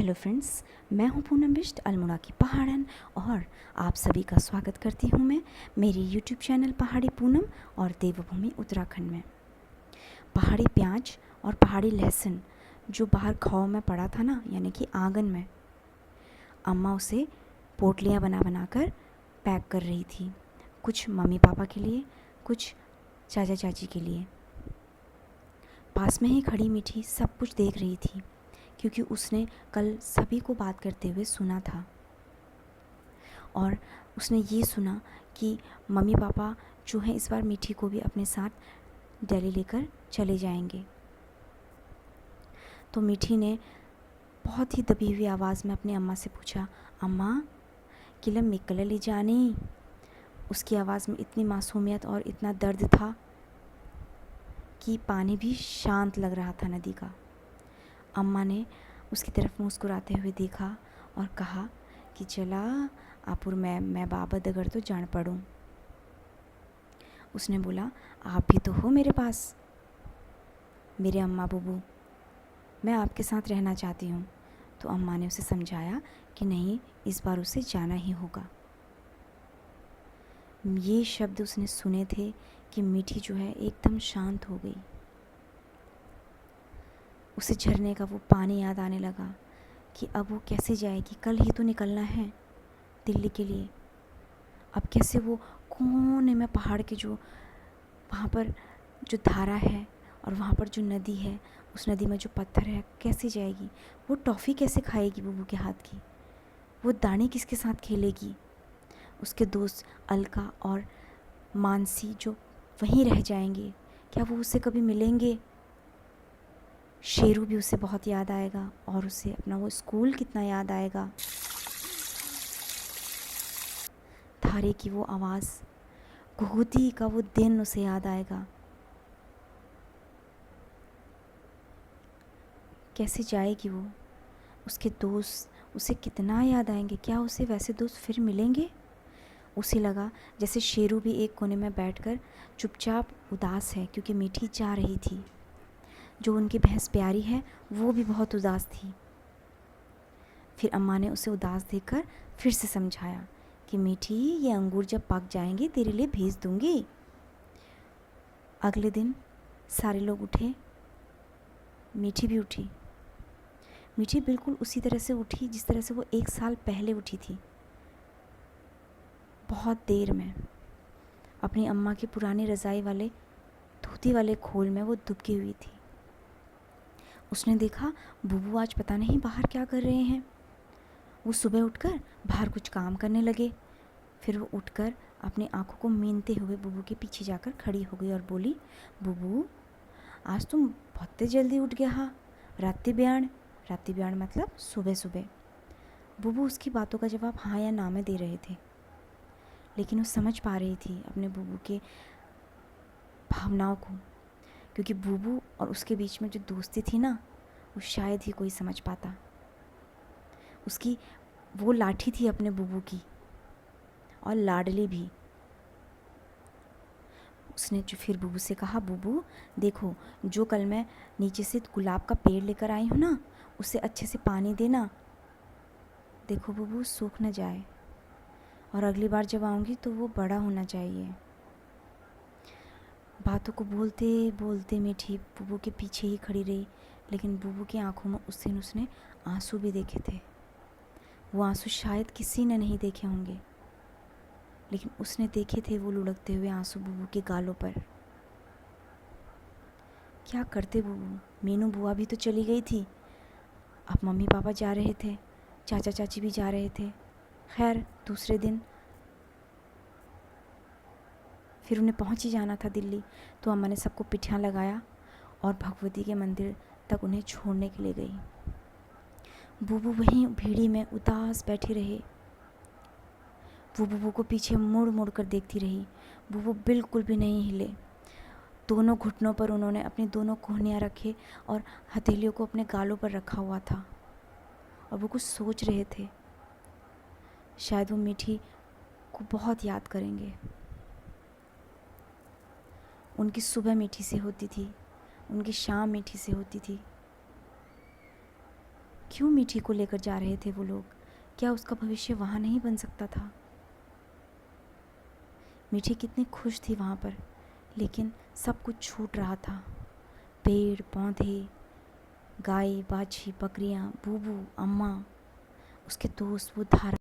Hello friends, मैं हूं पूनम बिष्ट अल्मोड़ा की पहाड़न और आप सभी का स्वागत करती हूं मैं मेरी यूट्यूब चैनल पहाड़ी पूनम और देवभूमि उत्तराखंड में। पहाड़ी प्याज और पहाड़ी लहसुन जो बाहर खाओ में पड़ा था ना, यानी कि आंगन में, अम्मा उसे पोटलियाँ बना बना कर पैक कर रही थी। कुछ मम्मी पापा के लिए, कुछ चाचा चाची के लिए। पास में ही खड़ी मीठी सब कुछ देख रही थी, क्योंकि उसने कल सभी को बात करते हुए सुना था और उसने ये सुना कि मम्मी पापा जो हैं इस बार मीठी को भी अपने साथ दिल्ली लेकर चले जाएंगे। तो मीठी ने बहुत ही दबी हुई आवाज़ में अपनी अम्मा से पूछा, अम्मा किलम मिक्कल ले जानी। उसकी आवाज़ में इतनी मासूमियत और इतना दर्द था कि पानी भी शांत लग रहा था नदी का। अम्मा ने उसकी तरफ मुस्कुराते हुए देखा और कहा कि चला आपुर मैं बाबत अगर तो जान पड़ूं। उसने बोला, आप भी तो हो मेरे पास, मेरे अम्मा बुबू, मैं आपके साथ रहना चाहती हूँ। तो अम्मा ने उसे समझाया कि नहीं, इस बार उसे जाना ही होगा। ये शब्द उसने सुने थे कि मीठी जो है एकदम शांत हो गई। उसे झरने का वो पानी याद आने लगा कि अब वो कैसे जाएगी। कल ही तो निकलना है दिल्ली के लिए। अब कैसे वो कोने में पहाड़ के जो वहाँ पर जो धारा है और वहाँ पर जो नदी है, उस नदी में जो पत्थर है, कैसे जाएगी? वो टॉफ़ी कैसे खाएगी बुबू के हाथ की? वो दाने किसके साथ खेलेगी? उसके दोस्त अलका और मानसी जो वहीं रह जाएंगे, क्या वो उससे कभी मिलेंगे? शेरू भी उसे बहुत याद आएगा और उसे अपना वो स्कूल कितना याद आएगा। धारे की वो आवाज़, घुघुती का वो दिन उसे याद आएगा। कैसे जाएगी वो? उसके दोस्त उसे कितना याद आएंगे। क्या उसे वैसे दोस्त फिर मिलेंगे? उसे लगा जैसे शेरू भी एक कोने में बैठकर चुपचाप उदास है, क्योंकि मीठी जा रही थी। जो उनकी भैंस प्यारी है वो भी बहुत उदास थी। फिर अम्मा ने उसे उदास देखकर फिर से समझाया कि मीठी, ये अंगूर जब पक जाएंगे तेरे लिए भेज दूंगी। अगले दिन सारे लोग उठे, मीठी भी उठी। मीठी बिल्कुल उसी तरह से उठी जिस तरह से वो 1 साल पहले उठी थी। बहुत देर में अपनी अम्मा के पुराने रज़ाई वाले धोती वाले खोल में वो दुबकी हुई थी। उसने देखा बुबू आज पता नहीं बाहर क्या कर रहे हैं। वो सुबह उठकर बाहर कुछ काम करने लगे। फिर वो उठकर अपनी आंखों को मीनते हुए बुबू के पीछे जाकर खड़ी हो गई और बोली, बुबू आज तुम बहुत जल्दी उठ गया हा। रात्रि ब्याण मतलब सुबह सुबह। बुबू उसकी बातों का जवाब हाँ या ना में दे रहे थे, लेकिन वो समझ पा रही थी अपने बुबू के भावनाओं को, क्योंकि बुबू और उसके बीच में जो दोस्ती थी ना, वो शायद ही कोई समझ पाता। उसकी वो लाठी थी अपने बुबू की, और लाडली भी। उसने जो फिर बुबू से कहा, बुबू देखो, जो कल मैं नीचे से गुलाब का पेड़ लेकर आई हूँ ना, उसे अच्छे से पानी देना। देखो बुबू, सूख न जाए, और अगली बार जब आऊँगी तो वो बड़ा होना चाहिए। बातों को बोलते बोलते मीठी बुबू के पीछे ही खड़ी रही, लेकिन बुबू की आंखों में उस दिन उसने आंसू भी देखे थे। वो आंसू शायद किसी ने नहीं देखे होंगे, लेकिन उसने देखे थे वो लुढ़कते हुए आंसू बुबू के गालों पर। क्या करते बुबू? मीनू बुआ भी तो चली गई थी। अब मम्मी पापा जा रहे थे, चाचा चाची भी जा रहे थे। खैर दूसरे दिन फिर उन्हें पहुंच ही जाना था दिल्ली। तो अम्मा ने सबको पिठियाँ लगाया और भगवती के मंदिर तक उन्हें छोड़ने के लिए गई। बुबू वहीं भीड़ी में उदास बैठी रहे। वो बुबू को पीछे मुड़ मुड़ कर देखती रही। बुबू बिल्कुल भी नहीं हिले। दोनों घुटनों पर उन्होंने अपनी दोनों कोहनियाँ रखे और हथेलियों को अपने गालों पर रखा हुआ था, और वो कुछ सोच रहे थे। शायद वो मीठी को बहुत याद करेंगे। उनकी सुबह मीठी से होती थी, उनकी शाम मीठी से होती थी। क्यों मीठी को लेकर जा रहे थे वो लोग? क्या उसका भविष्य वहाँ नहीं बन सकता था? मीठी कितनी खुश थी वहाँ पर, लेकिन सब कुछ छूट रहा था। पेड़ पौधे, गाय बाछी, बकरियाँ, बूबू, अम्मा, उसके दोस्त, वो धारा।